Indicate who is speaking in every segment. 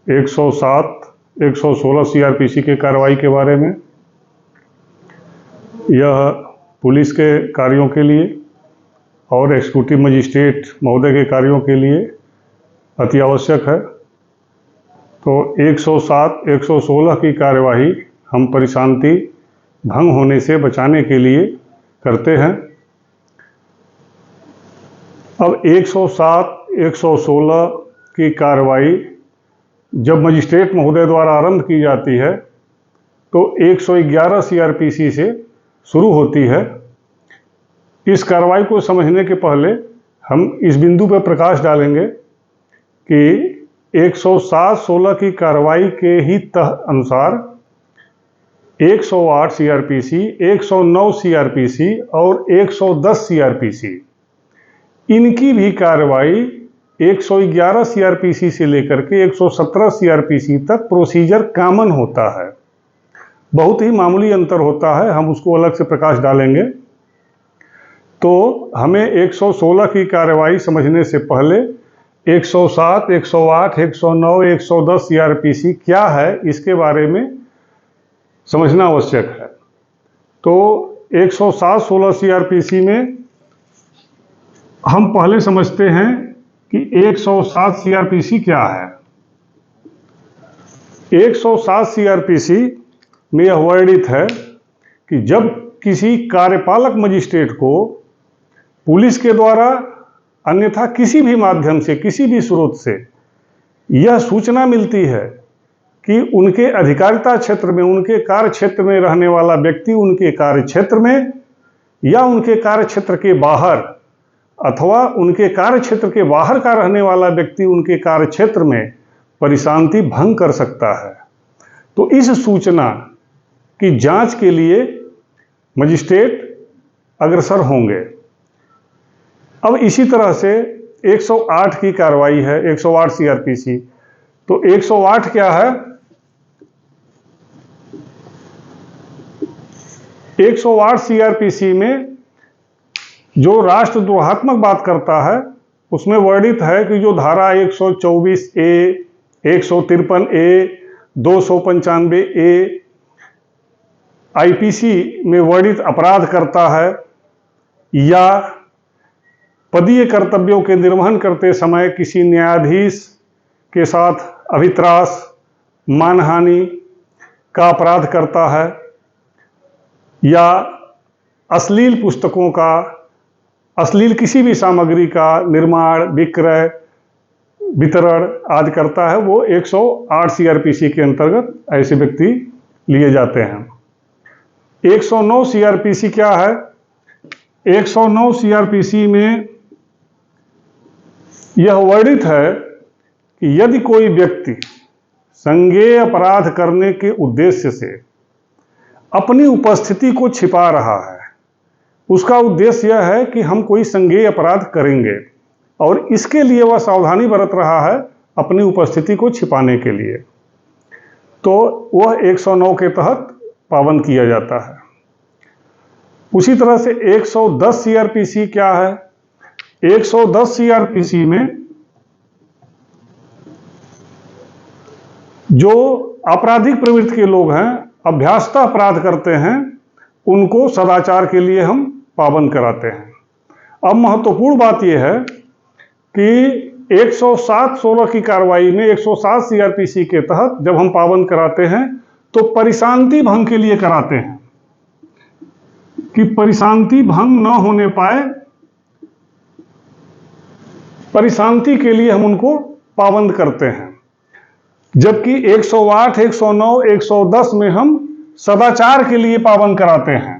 Speaker 1: 107, 116 CrPC के कार्रवाई के बारे में। यह पुलिस के कार्यों के लिए और एग्जीक्यूटिव मजिस्ट्रेट महोदय के कार्यों के लिए अति आवश्यक है। तो 107, 116 की कार्यवाही हम परिशांति भंग होने से बचाने के लिए करते हैं। अब 107, 116 की कार्रवाई जब मजिस्ट्रेट महोदय द्वारा आरंभ की जाती है तो 111 सीआरपीसी से शुरू होती है। इस कार्रवाई को समझने के पहले हम इस बिंदु पर प्रकाश डालेंगे कि 107-16 की कार्रवाई के ही अनुसार 108 सीआरपीसी, 109 सीआरपीसी और 110 सीआरपीसी, इनकी भी कार्रवाई 111 सीआरपीसी से लेकर के 117 सीआरपीसी तक प्रोसीजर कॉमन होता है। बहुत ही मामूली अंतर होता है, हम उसको अलग से प्रकाश डालेंगे। तो हमें 116 की कार्रवाई समझने से पहले 107, 108, 109, 110 सीआरपीसी क्या है इसके बारे में समझना आवश्यक है। तो 107-16 सीआरपीसी में हम पहले समझते हैं कि 107 सीआरपीसी क्या है। 107 सीआरपीसी में यह वर्णित है कि जब किसी कार्यपालक मजिस्ट्रेट को पुलिस के द्वारा अन्यथा किसी भी माध्यम से, किसी भी स्रोत से यह सूचना मिलती है कि उनके अधिकारिता क्षेत्र में, उनके कार्य क्षेत्र में रहने वाला व्यक्ति उनके कार्य क्षेत्र में या उनके कार्य क्षेत्र के बाहर अथवा उनके कार्य क्षेत्र के बाहर का रहने वाला व्यक्ति उनके कार्य क्षेत्र में परिशांति भंग कर सकता है, तो इस सूचना की जांच के लिए मजिस्ट्रेट अग्रसर होंगे। अब इसी तरह से 108 की कार्रवाई है, 108 सीआरपीसी। तो 108 क्या है? 108 सीआरपीसी में जो राष्ट्रद्रोहात्मक बात करता है उसमें वर्णित है कि जो धारा 124A, 153A, 295A आईपीसी में वर्णित अपराध करता है या पदीय कर्तव्यों के निर्वहन करते समय किसी न्यायाधीश के साथ अभित्रास, मानहानि का अपराध करता है या अश्लील पुस्तकों का, अश्लील किसी भी सामग्री का निर्माण, विक्रय, वितरण आदि करता है, वो 108 सीआरपीसी के अंतर्गत ऐसे व्यक्ति लिए जाते हैं। 109 सीआरपीसी क्या है? 109 सीआरपीसी में यह वर्णित है कि यदि कोई व्यक्ति संज्ञेय अपराध करने के उद्देश्य से अपनी उपस्थिति को छिपा रहा है, उसका उद्देश्य यह है कि हम कोई संज्ञेय अपराध करेंगे और इसके लिए वह सावधानी बरत रहा है अपनी उपस्थिति को छिपाने के लिए, तो वह 109 के तहत पाबंद किया जाता है। उसी तरह से 110 सीआरपीसी क्या है? 110 सीआरपीसी में जो आपराधिक प्रवृत्ति के लोग हैं, अभ्यासतः अपराध करते हैं, उनको सदाचार के लिए हम पाबंद कराते हैं। अब महत्वपूर्ण बात यह है कि 107-16 की कार्रवाई में 107 सीआरपीसी के तहत जब हम पाबंद कराते हैं तो परिशांति भंग के लिए कराते हैं कि परिशांति भंग न होने पाए, परिशांति के लिए हम उनको पाबंद करते हैं। जबकि 108, 109, 110 में हम सदाचार के लिए पाबंद कराते हैं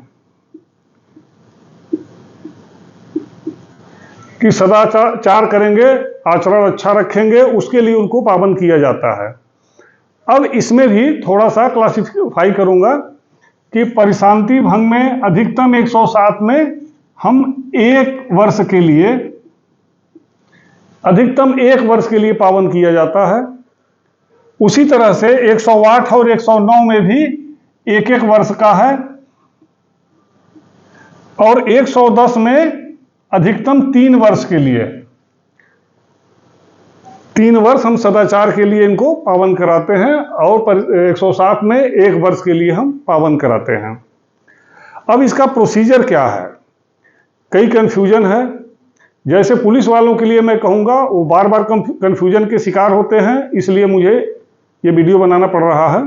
Speaker 1: कि सदाचार करेंगे, आचरण अच्छा रखेंगे, उसके लिए उनको पाबंद किया जाता है। अब इसमें भी थोड़ा सा क्लासिफाई करूंगा कि परिशांति भंग में अधिकतम 107 में हम 1 वर्ष के लिए, अधिकतम 1 वर्ष के लिए पाबंद किया जाता है। उसी तरह से 108 और 109 में भी 1-1 वर्ष का है और 110 में अधिकतम 3 वर्ष के लिए, 3 वर्ष हम सदाचार के लिए इनको पाबंद कराते हैं और 107 में 1 वर्ष के लिए हम पाबंद कराते हैं। अब इसका प्रोसीजर क्या है, कई कन्फ्यूजन है। जैसे पुलिस वालों के लिए मैं कहूँगा, वो बार बार कन्फ्यूजन के शिकार होते हैं, इसलिए मुझे ये वीडियो बनाना पड़ रहा है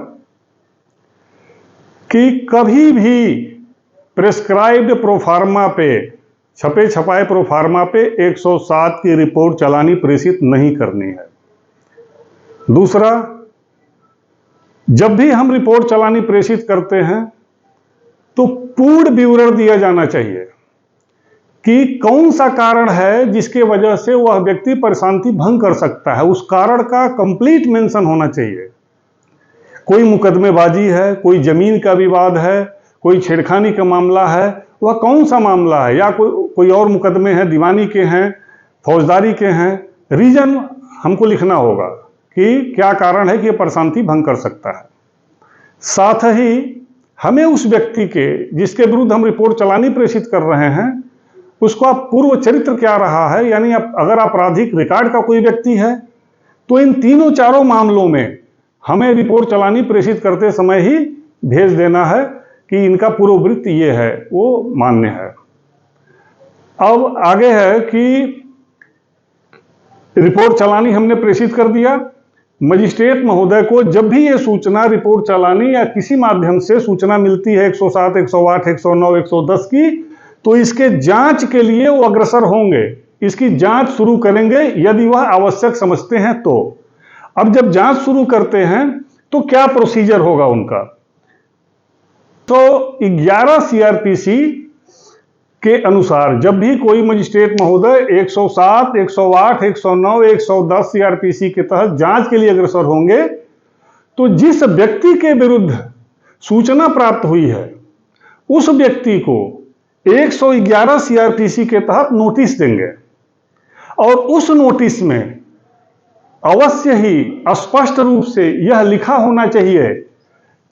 Speaker 1: कि कभी भी प्रेस्क्राइब्ड प्रोफार्मा पे, छपे छपाए प्रोफार्मा पे 107 की रिपोर्ट चलानी प्रेषित नहीं करनी है। दूसरा, जब भी हम रिपोर्ट चलानी प्रेषित करते हैं तो पूर्ण विवरण दिया जाना चाहिए कि कौन सा कारण है जिसके वजह से वह व्यक्ति परिशांति भंग कर सकता है। उस कारण का कंप्लीट मेंशन होना चाहिए। कोई मुकदमेबाजी है, कोई जमीन का विवाद है, कोई छेड़खानी का मामला है, वह कौन सा मामला है, या कोई और मुकदमे हैं, दीवानी के हैं, फौजदारी के हैं, रीजन हमको लिखना होगा कि क्या कारण है कि यह परिशांति भंग कर सकता है। साथ ही हमें उस व्यक्ति के जिसके विरुद्ध हम रिपोर्ट चलानी प्रेषित कर रहे हैं, उसका पूर्व चरित्र क्या रहा है, यानी अगर आपराधिक रिकॉर्ड का कोई व्यक्ति है तो इन तीनों चारों मामलों में हमें रिपोर्ट चलानी प्रेषित करते समय ही भेज देना है कि इनका पूर्ववृत्त ये है, वो मान्य है। अब आगे है कि रिपोर्ट चलानी हमने प्रेषित कर दिया। मजिस्ट्रेट महोदय को जब भी ये सूचना रिपोर्ट चलानी या किसी माध्यम से सूचना मिलती है 107, 108, 109, 110 की, तो इसके जांच के लिए वो अग्रसर होंगे, इसकी जांच शुरू करेंगे यदि वह आवश्यक समझते हैं तो। अब जब जांच शुरू करते हैं तो क्या प्रोसीजर होगा उनका, तो 11 सीआरपीसी के अनुसार जब भी कोई मजिस्ट्रेट महोदय 107, 108, 109, 110 सीआरपीसी के तहत जांच के लिए अग्रसर होंगे तो जिस व्यक्ति के विरुद्ध सूचना प्राप्त हुई है उस व्यक्ति को 111 सीआरपीसी के तहत नोटिस देंगे और उस नोटिस में अवश्य ही स्पष्ट रूप से यह लिखा होना चाहिए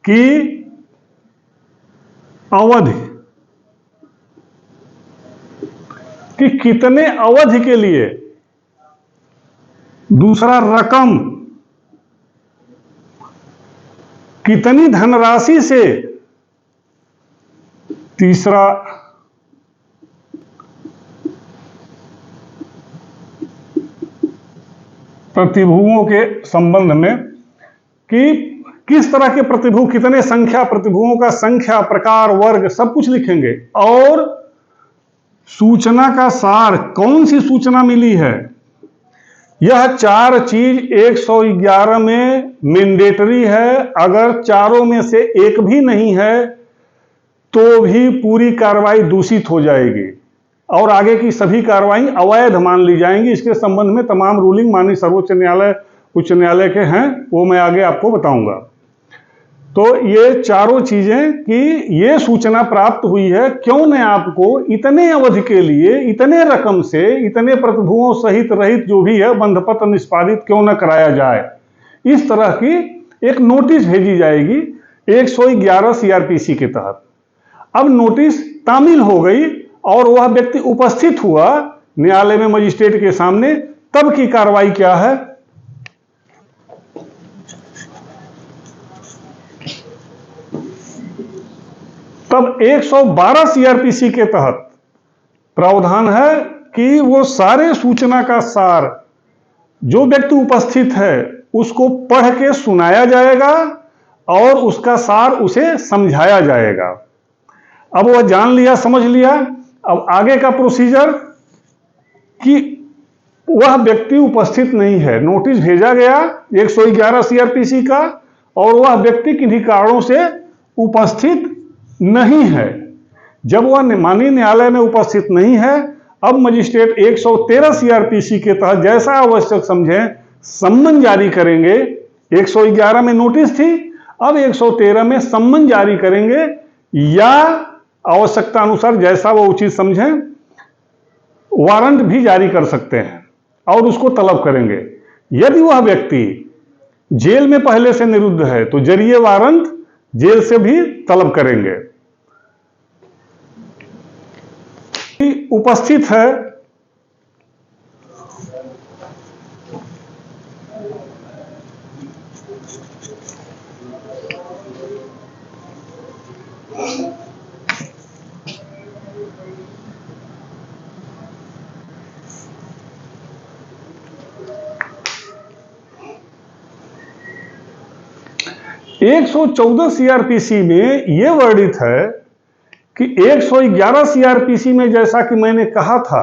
Speaker 1: कि अवधि, कि कितने अवधि के लिए, दूसरा रकम, कितनी धनराशि से, तीसरा प्रतिभुओं के संबंध में कि किस तरह के प्रतिभू, कितने संख्या प्रतिभुओं का संख्या, प्रकार, वर्ग सब कुछ लिखेंगे। और सूचना का सार, कौन सी सूचना मिली है, यह 4 चीज 111 में मैंडेटरी है। अगर चारों में से एक भी नहीं है तो भी पूरी कार्रवाई दूषित हो जाएगी और आगे की सभी कार्रवाई अवैध मान ली जाएंगी। इसके संबंध में तमाम रूलिंग माननीय सर्वोच्च न्यायालय, उच्च न्यायालय के हैं, वो मैं आगे आपको बताऊंगा। तो ये चारों चीजें कि ये सूचना प्राप्त हुई है, क्यों न आपको इतने अवधि के लिए, इतने रकम से, इतने प्रतिभुओं सहित रहित जो भी है बंधपत्र निष्पादित क्यों न कराया जाए। इस तरह की एक नोटिस भेजी जाएगी 111 सीआरपीसी के तहत। अब नोटिस तामील हो गई और वह व्यक्ति उपस्थित हुआ न्यायालय में मजिस्ट्रेट के सामने, तब की कार्रवाई क्या है। तब 112 सीआरपीसी के तहत प्रावधान है कि वो सारे सूचना का सार जो व्यक्ति उपस्थित है उसको पढ़ के सुनाया जाएगा और उसका सार उसे समझाया जाएगा। अब वह जान लिया, समझ लिया, अब आगे का प्रोसीजर कि वह व्यक्ति उपस्थित नहीं है, नोटिस भेजा गया 111 सीआरपीसी का और वह व्यक्ति किन्हीं कारणों से उपस्थित नहीं है। जब वह माननीय न्यायालय में उपस्थित नहीं है, अब मजिस्ट्रेट 113 सीआरपीसी के तहत जैसा आवश्यक समझें सम्मन जारी करेंगे। 111 में नोटिस थी, अब 113 में सम्मन जारी करेंगे या आवश्यकता अनुसार जैसा वो उचित समझें वारंट भी जारी कर सकते हैं और उसको तलब करेंगे। यदि वह व्यक्ति जेल में पहले से निरुद्ध है तो जरिए वारंट जेल से भी तलब करेंगे। उपस्थित है 114 सीआरपीसी में यह वर्णित है कि 111 सीआरपीसी में, जैसा कि मैंने कहा था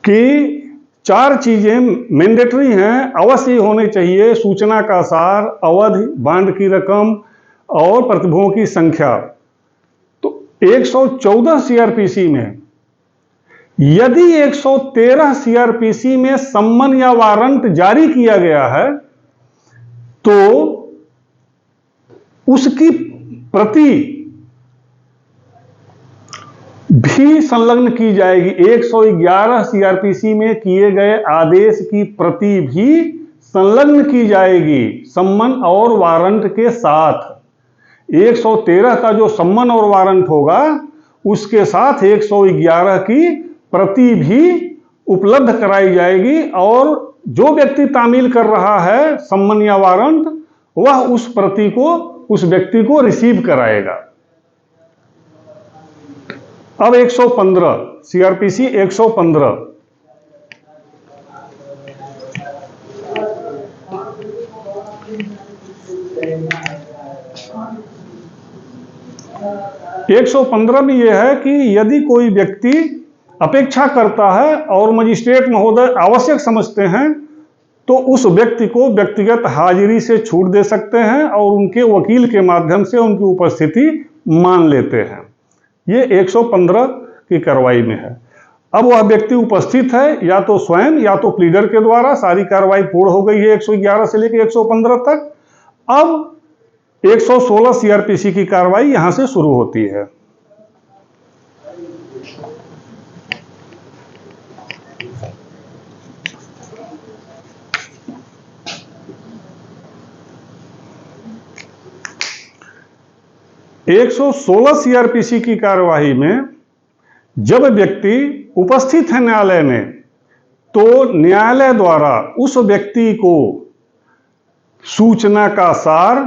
Speaker 1: कि 4 चीजें मैंडेटरी हैं, अवश्य होने चाहिए: सूचना का सार, अवधि, बांड की रकम और प्रतिभूतियों की संख्या। तो 114 सीआरपीसी में यदि 113 सीआरपीसी में सम्मन या वारंट जारी किया गया है तो उसकी प्रति भी संलग्न की जाएगी। 111 सीआरपीसी में किए गए आदेश की प्रति भी संलग्न की जाएगी सम्मन और वारंट के साथ। 113 का जो सम्मन और वारंट होगा उसके साथ 111 की प्रति भी उपलब्ध कराई जाएगी और जो व्यक्ति तामील कर रहा है सम्मन या वारंट, वह उस प्रति को, उस व्यक्ति को रिसीव कराएगा। अब 115 सीआरपीसी 115 115 में यह है कि यदि कोई व्यक्ति अपेक्षा करता है और मजिस्ट्रेट महोदय आवश्यक समझते हैं तो उस व्यक्ति को व्यक्तिगत हाजिरी से छूट दे सकते हैं और उनके वकील के माध्यम से उनकी उपस्थिति मान लेते हैं। ये 115 की कार्रवाई में है। अब वह व्यक्ति उपस्थित है या तो स्वयं या तो प्लीडर के द्वारा। सारी कार्रवाई पूर्ण हो गई है 111 से लेकर 115 तक। अब 116 सीआरपीसी की कार्रवाई यहां से शुरू होती है। एक 116 सीआरपीसी की कार्यवाही में जब व्यक्ति उपस्थित है न्यायालय में तो न्यायालय द्वारा उस व्यक्ति को सूचना का सार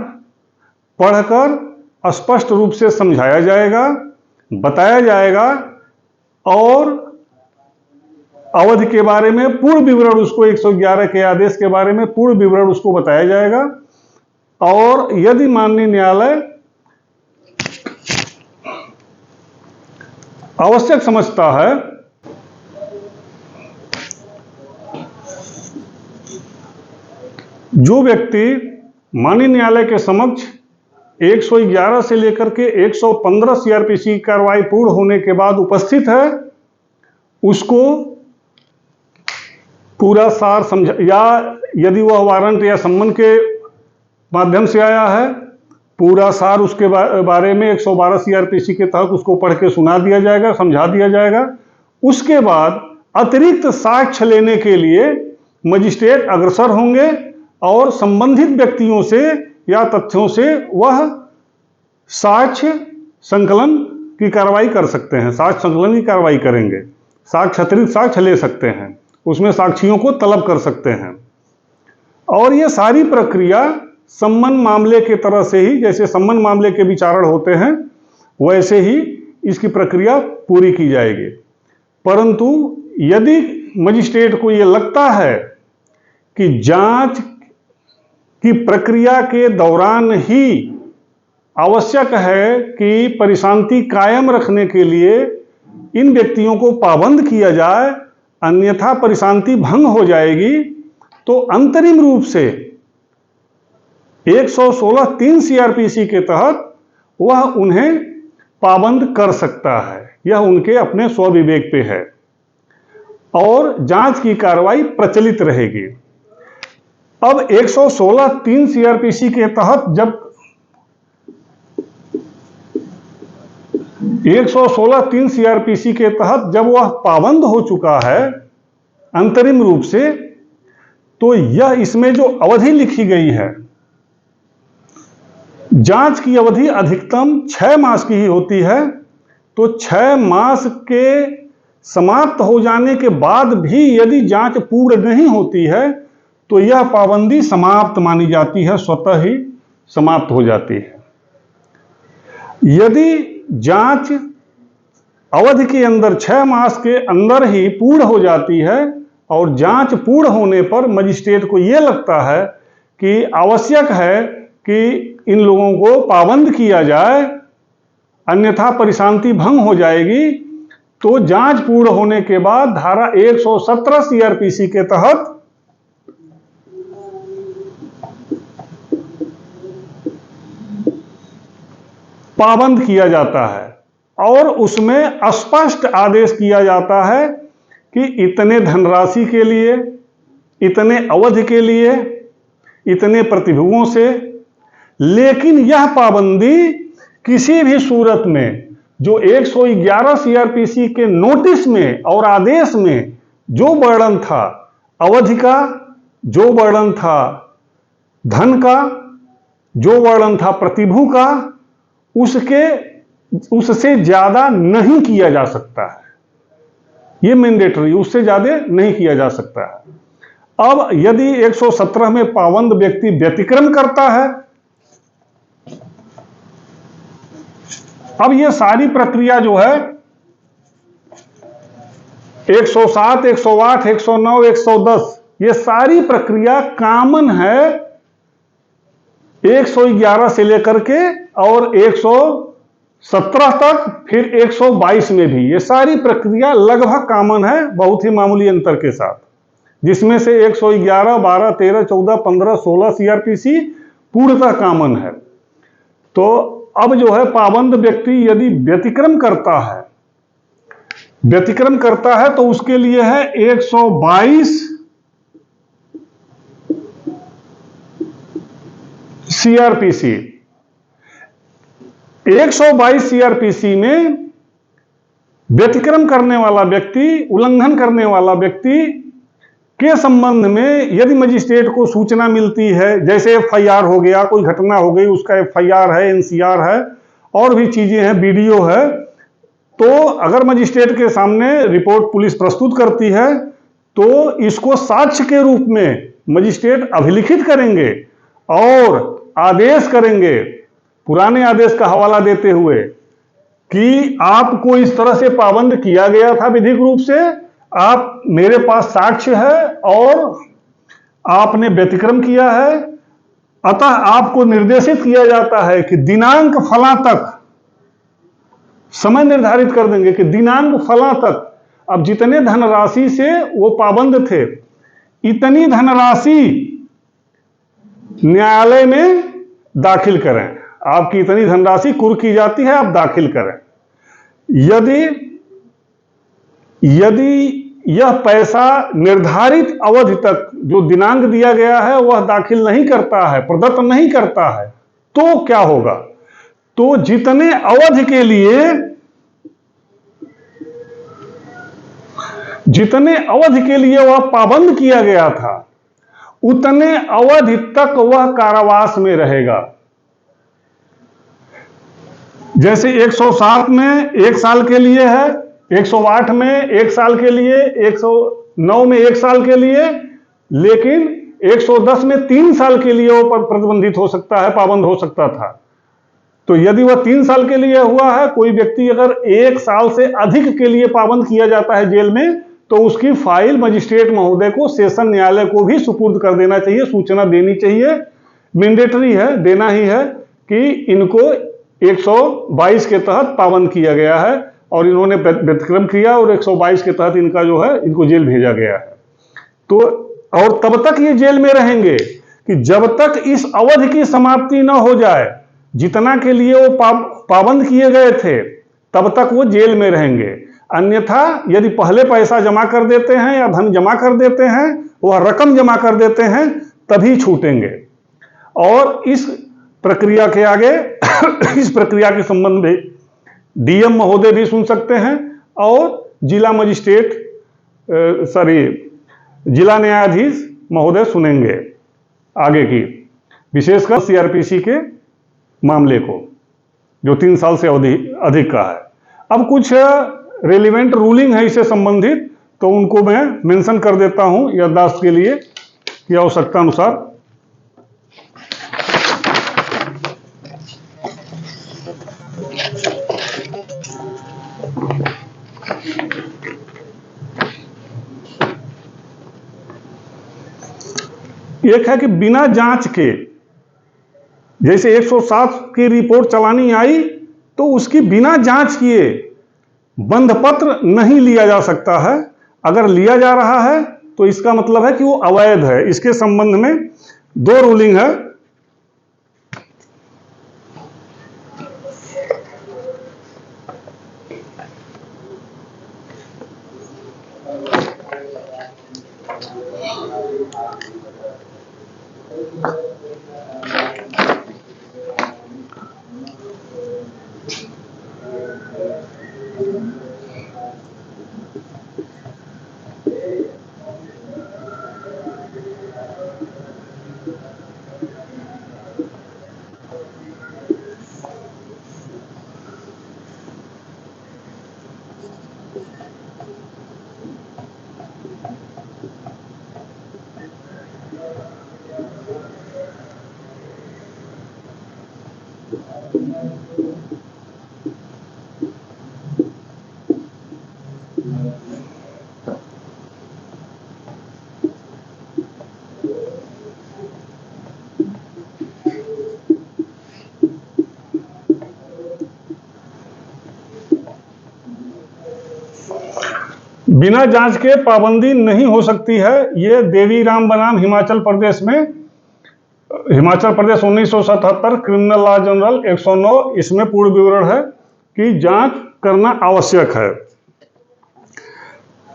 Speaker 1: पढ़कर स्पष्ट रूप से समझाया जाएगा, बताया जाएगा और अवधि के बारे में पूर्ण विवरण, उसको 111 के आदेश के बारे में पूर्ण विवरण उसको बताया जाएगा। और यदि माननीय न्यायालय आवश्यक समझता है जो व्यक्ति माननीय न्यायालय के समक्ष 111 से लेकर के 115 सीआरपीसी की कार्रवाई पूर्ण होने के बाद उपस्थित है, उसको पूरा सार समझा, या यदि वह वारंट या सम्मन के माध्यम से आया है, पूरा सार उसके बारे में 112 सीआरपीसी के तहत उसको पढ़ के सुना दिया जाएगा, समझा दिया जाएगा। उसके बाद अतिरिक्त साक्ष्य लेने के लिए मजिस्ट्रेट अग्रसर होंगे और संबंधित व्यक्तियों से या तथ्यों से वह साक्ष्य संकलन की कार्रवाई कर सकते हैं, साक्ष्य संकलन की कार्रवाई करेंगे, साक्ष्य अतिरिक्त साक्ष्य ले सकते हैं, उसमें साक्षियों को तलब कर सकते हैं। और ये सारी प्रक्रिया सम्मन मामले के तरह से ही, जैसे सम्मन मामले के विचारण होते हैं वैसे ही इसकी प्रक्रिया पूरी की जाएगी। परंतु यदि मजिस्ट्रेट को यह लगता है कि जांच की प्रक्रिया के दौरान ही आवश्यक है कि परिशांति कायम रखने के लिए इन व्यक्तियों को पाबंद किया जाए, अन्यथा परिशांति भंग हो जाएगी, तो अंतरिम रूप से 116(3) सीआरपीसी के तहत वह उन्हें पाबंद कर सकता है। यह उनके अपने स्वविवेक पे है और जांच की कार्रवाई प्रचलित रहेगी। अब 116(3) सीआरपीसी के तहत जब 116(3) सीआरपीसी के तहत जब वह पाबंद हो चुका है अंतरिम रूप से, तो यह इसमें जो अवधि लिखी गई है, जांच की अवधि अधिकतम 6 मास की ही होती है। तो 6 मास के समाप्त हो जाने के बाद भी यदि जांच पूर्ण नहीं होती है तो यह पाबंदी समाप्त मानी जाती है, स्वतः ही समाप्त हो जाती है। यदि जांच अवधि के अंदर 6 मास के अंदर ही पूर्ण हो जाती है और जांच पूर्ण होने पर मजिस्ट्रेट को यह लगता है कि आवश्यक है कि इन लोगों को पाबंद किया जाए, अन्यथा परिशांति भंग हो जाएगी, तो जांच पूर्ण होने के बाद धारा 117 सीआरपीसी के तहत पाबंद किया जाता है और उसमें स्पष्ट आदेश किया जाता है कि इतने धनराशि के लिए, इतने अवधि के लिए, इतने प्रतिभुओं से। लेकिन यह पाबंदी किसी भी सूरत में जो 111 सीआरपीसी के नोटिस में और आदेश में जो वर्णन था अवधि का, जो वर्णन था धन का, जो वर्णन था प्रतिभु का, उससे ज्यादा नहीं किया जा सकता है। यह मैंडेटरी, उससे ज्यादा नहीं किया जा सकता है। अब यदि 117 में पाबंद व्यक्ति व्यतिक्रम करता है, अब यह सारी प्रक्रिया जो है 107, 108, 109, 110 ये सारी प्रक्रिया कॉमन है 111 से लेकर के और 117 तक, फिर 122 में भी ये सारी प्रक्रिया लगभग कॉमन है, बहुत ही मामूली अंतर के साथ, जिसमें से 111, 12, 13, 14, 15, 16 सीआरपीसी पूर्णतः कॉमन है। तो अब जो है पाबंद व्यक्ति यदि व्यतिक्रम करता है तो उसके लिए है 122 सीआरपीसी। 122 सीआरपीसी में व्यतिक्रम करने वाला व्यक्ति, उल्लंघन करने वाला व्यक्ति के संबंध में यदि मजिस्ट्रेट को सूचना मिलती है, जैसे एफआईआर हो गया, कोई घटना हो गई उसका एफआईआर है, एनसीआर है, और भी चीजें हैं, वीडियो है, तो अगर मजिस्ट्रेट के सामने रिपोर्ट पुलिस प्रस्तुत करती है तो इसको साक्ष्य के रूप में मजिस्ट्रेट अभिलिखित करेंगे और आदेश करेंगे, पुराने आदेश का हवाला देते हुए कि आपको इस तरह से पाबंद किया गया था विधिक रूप से, आप मेरे पास साक्ष्य है और आपने व्यतिक्रम किया है, अतः आपको निर्देशित किया जाता है कि दिनांक फला तक, समय निर्धारित कर देंगे कि दिनांक फला तक, अब जितने धनराशि से वो पाबंद थे इतनी धनराशि न्यायालय में दाखिल करें, आपकी इतनी धनराशि कुर्क की जाती है, आप दाखिल करें। यदि यह पैसा निर्धारित अवधि तक जो दिनांक दिया गया है वह दाखिल नहीं करता है, प्रदत्त नहीं करता है, तो क्या होगा? तो जितने अवधि के लिए वह पाबंद किया गया था उतने अवधि तक वह कारावास में रहेगा। जैसे 107 में 1 साल के लिए है, 108 में 1 साल के लिए, 109 में 1 साल के लिए, लेकिन 110 में 3 साल के लिए वो प्रतिबंधित हो सकता है, पाबंद हो सकता था। तो यदि वह 3 साल के लिए हुआ है, कोई व्यक्ति अगर 1 साल से अधिक के लिए पाबंद किया जाता है जेल में, तो उसकी फाइल मजिस्ट्रेट महोदय को, सेशन न्यायालय को भी सुपुर्द कर देना चाहिए, सूचना देनी चाहिए, मैंडेटरी है, देना ही है कि इनको 122 के तहत पाबंद किया गया है और इन्होंने व्यतिक्रम किया और 122 के तहत इनका जो है इनको जेल भेजा गया है। तो और तब तक ये जेल में रहेंगे कि जब तक इस अवधि की समाप्ति न हो जाए, जितना के लिए वो पाबंद किए गए थे तब तक वो जेल में रहेंगे। अन्यथा यदि पहले पैसा जमा कर देते हैं या धन जमा कर देते हैं, वह रकम जमा कर देते हैं, तभी छूटेंगे। और इस प्रक्रिया के आगे इस प्रक्रिया के संबंध में डीएम महोदय भी सुन सकते हैं और जिला मजिस्ट्रेट जिला न्यायाधीश महोदय सुनेंगे आगे की, विशेषकर सीआरपीसी के मामले को जो 3 साल से अधिक का है। अब कुछ रेलिवेंट रूलिंग है इससे संबंधित, तो उनको मैं मेंशन कर देता हूं याददाश्त के लिए। की आवश्यकता अनुसार। एक है कि बिना जांच के, जैसे 107 की रिपोर्ट चलानी आई तो उसकी बिना जांच किए बंध पत्र नहीं लिया जा सकता है। अगर लिया जा रहा है तो इसका मतलब है कि वो अवैध है। इसके संबंध में 2 रूलिंग है। बिना जांच के पाबंदी नहीं हो सकती है। ये देवीराम बनाम हिमाचल प्रदेश में, Himachal Pradesh 1977 criminal law general 109, इसमें पूर्ण विवरण है कि जांच करना आवश्यक है।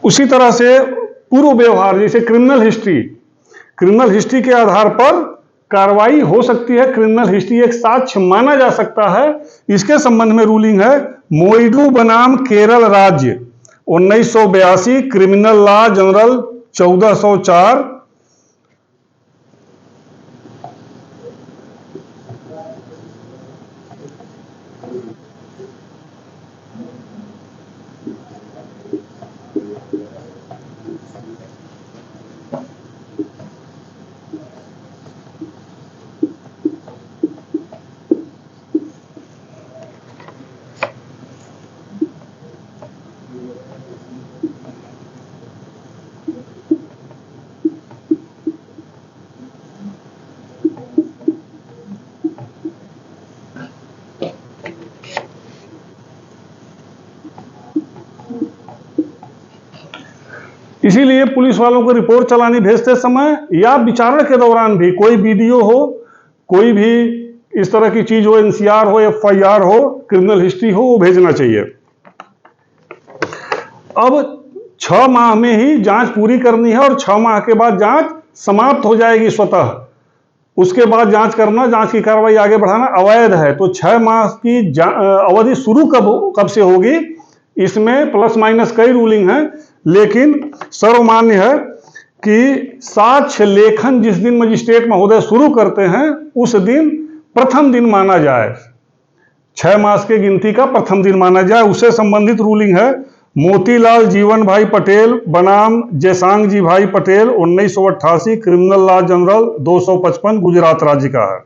Speaker 1: उसी तरह से पूर्व व्यवहार, जैसे क्रिमिनल हिस्ट्री के आधार पर कार्रवाई हो सकती है। क्रिमिनल हिस्ट्री एक साक्ष्य माना जा सकता है। इसके संबंध में रूलिंग है मोइडू बनाम केरल राज्य 1982 क्रिमिनल लॉ जनरल 1404। इसीलिए पुलिस वालों को रिपोर्ट चलानी भेजते समय या विचारण के दौरान भी कोई वीडियो हो, कोई भी इस तरह की चीज हो, एनसीआर हो, एफआईआर हो, क्रिमिनल हिस्ट्री हो, वो भेजना चाहिए। अब 6 माह में ही जांच पूरी करनी है और 6 माह के बाद जांच समाप्त हो जाएगी स्वतः। उसके बाद जांच करना, जांच की कार्रवाई आगे बढ़ाना अवैध है। तो 6 माह की अवधि शुरू कब से होगी, इसमें प्लस माइनस कई रूलिंग है, लेकिन सर्वमान्य है कि साक्ष्य लेखन जिस दिन मजिस्ट्रेट महोदय शुरू करते हैं उस दिन प्रथम दिन माना जाए। 6 मास के गिनती का प्रथम दिन माना जाए। उससे संबंधित रूलिंग है मोतीलाल जीवन भाई पटेल बनाम जयसांग जी भाई Patel 1988 criminal law general 255 Gujarat राज्य का है।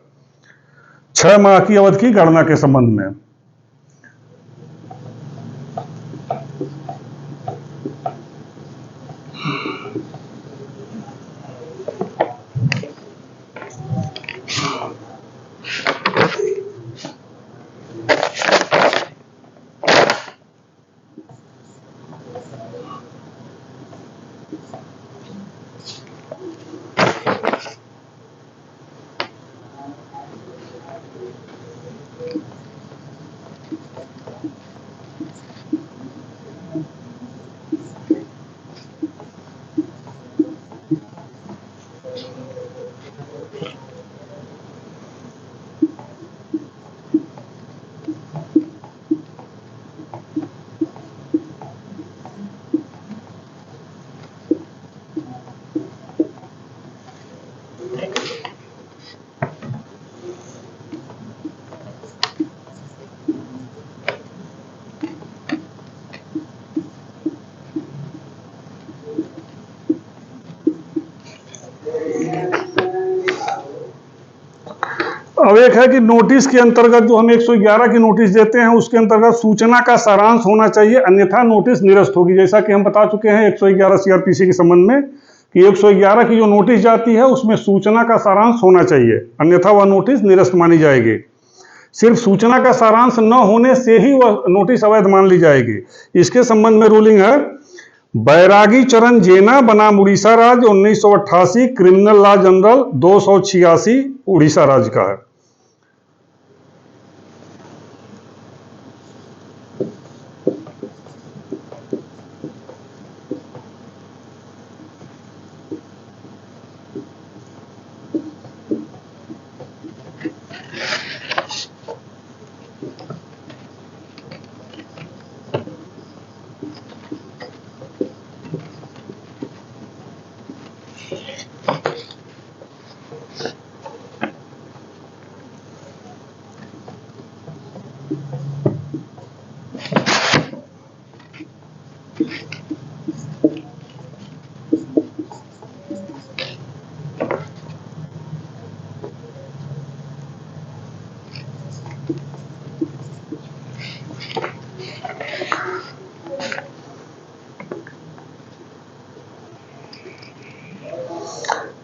Speaker 1: 6 माह की अवधि की गणना के संबंध में। अब एक है कि नोटिस के अंतर्गत जो हम 111 की नोटिस देते हैं उसके अंतर्गत सूचना का सारांश होना चाहिए, अन्यथा नोटिस निरस्त होगी। जैसा कि हम बता चुके हैं 111 सीआरपीसी के संबंध में कि 111 की जो नोटिस जाती है उसमें सूचना का सारांश होना चाहिए, अन्यथा वह नोटिस निरस्त मानी जाएगी। सिर्फ सूचना का सारांश न होने से ही वह नोटिस अवैध मान ली जाएगी। इसके संबंध में रूलिंग है बैरागी चरण जेना बनाम उड़ीसा राज्य 1988, क्रिमिनल लॉ जनरल 286 उड़ीसा राज्य का है।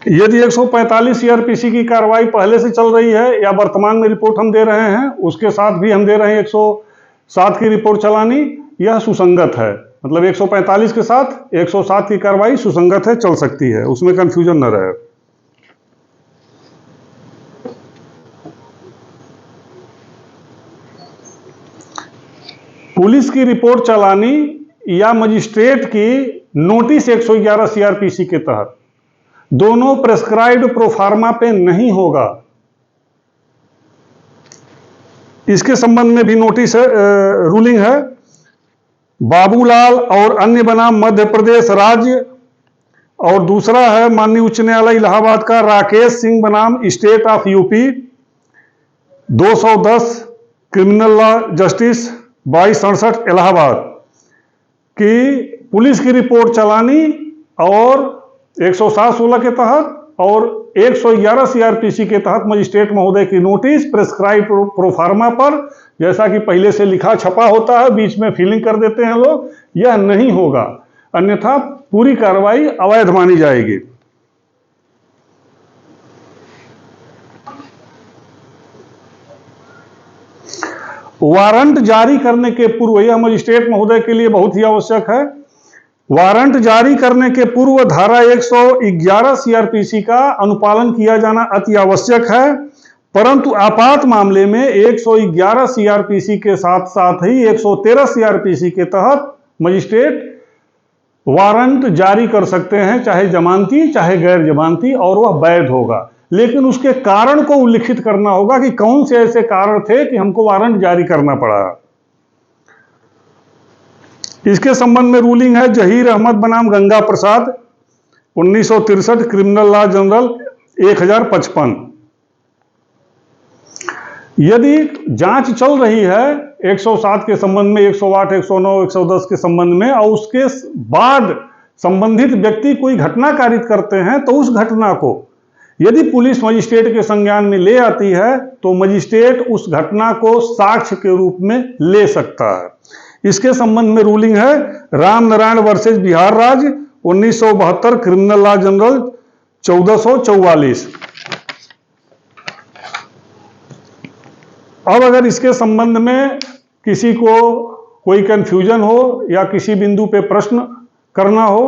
Speaker 1: यदि 145 सीआरपीसी की कार्रवाई पहले से चल रही है या वर्तमान में रिपोर्ट हम दे रहे हैं, उसके साथ भी हम दे रहे हैं 107 की रिपोर्ट चलानी, यह सुसंगत है। मतलब 145 के साथ 107 की कार्रवाई सुसंगत है, चल सकती है, उसमें कंफ्यूजन न रहे। पुलिस की रिपोर्ट चलानी या मजिस्ट्रेट की नोटिस 111 सीआरपीसी के तहत दोनों प्रेस्क्राइब्ड प्रोफार्मा पे नहीं होगा। इसके संबंध में भी नोटिस है, रूलिंग है बाबूलाल और अन्य बनाम मध्य प्रदेश राज्य, और दूसरा है माननीय उच्च न्यायालय इलाहाबाद का राकेश सिंह बनाम state of UP 210 criminal law justice 2267 Allahabad की पुलिस की रिपोर्ट चलानी और 107(16) के तहत और 111 सीआरपीसी के तहत मजिस्ट्रेट महोदय की नोटिस प्रेस्क्राइब प्रोफार्मा पर, जैसा कि पहले से लिखा छपा होता है, बीच में फिलिंग कर देते हैं लोग, यह नहीं होगा, अन्यथा पूरी कार्रवाई अवैध मानी जाएगी। वारंट जारी करने के पूर्व, यह मजिस्ट्रेट महोदय के लिए बहुत ही आवश्यक है, वारंट जारी करने के पूर्व धारा 111 सीआरपीसी का अनुपालन किया जाना अति आवश्यक है, परंतु आपात मामले में 111 सीआरपीसी के साथ साथ ही 113 सीआरपीसी के तहत मजिस्ट्रेट वारंट जारी कर सकते हैं, चाहे जमानती चाहे गैर जमानती, और वह वैध होगा। लेकिन उसके कारण को उल्लिखित करना होगा कि कौन से ऐसे कारण थे कि हमको वारंट जारी करना पड़ा। इसके संबंध में रूलिंग है जहीर अहमद बनाम Ganga Prasad 1963, criminal law general 1055। यदि जांच चल रही है 107 के संबंध में, 108, 109, 110 के संबंध में, और उसके बाद संबंधित व्यक्ति कोई घटना कारित करते हैं, तो उस घटना को यदि पुलिस मजिस्ट्रेट के संज्ञान में ले आती है तो मजिस्ट्रेट उस घटना को साक्ष्य के रूप में ले सकता है। इसके संबंध में रूलिंग है राम नारायण वर्सेस बिहार राज्य 1972, क्रिमिनल लॉ जनरल 1444। अब अगर इसके संबंध में किसी को कोई कंफ्यूजन हो या किसी बिंदु पे प्रश्न करना हो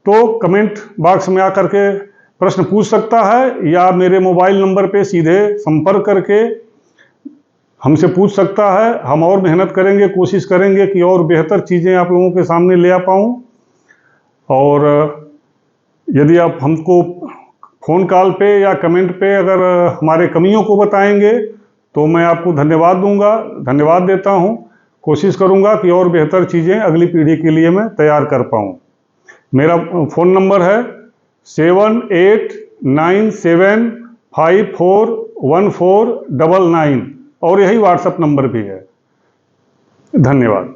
Speaker 1: तो कमेंट बॉक्स में आकर के प्रश्न पूछ सकता है, या मेरे मोबाइल नंबर पे सीधे संपर्क करके हमसे पूछ सकता है। हम और मेहनत करेंगे, कोशिश करेंगे कि और बेहतर चीज़ें आप लोगों के सामने ले आ पाऊँ। और यदि आप हमको फ़ोन कॉल पे या कमेंट पे अगर हमारे कमियों को बताएंगे तो मैं आपको धन्यवाद दूंगा, धन्यवाद देता हूं। कोशिश करूंगा कि और बेहतर चीज़ें अगली पीढ़ी के लिए मैं तैयार कर पाऊं। मेरा फ़ोन नंबर है 7897541499 और यही व्हाट्सएप नंबर भी है। धन्यवाद।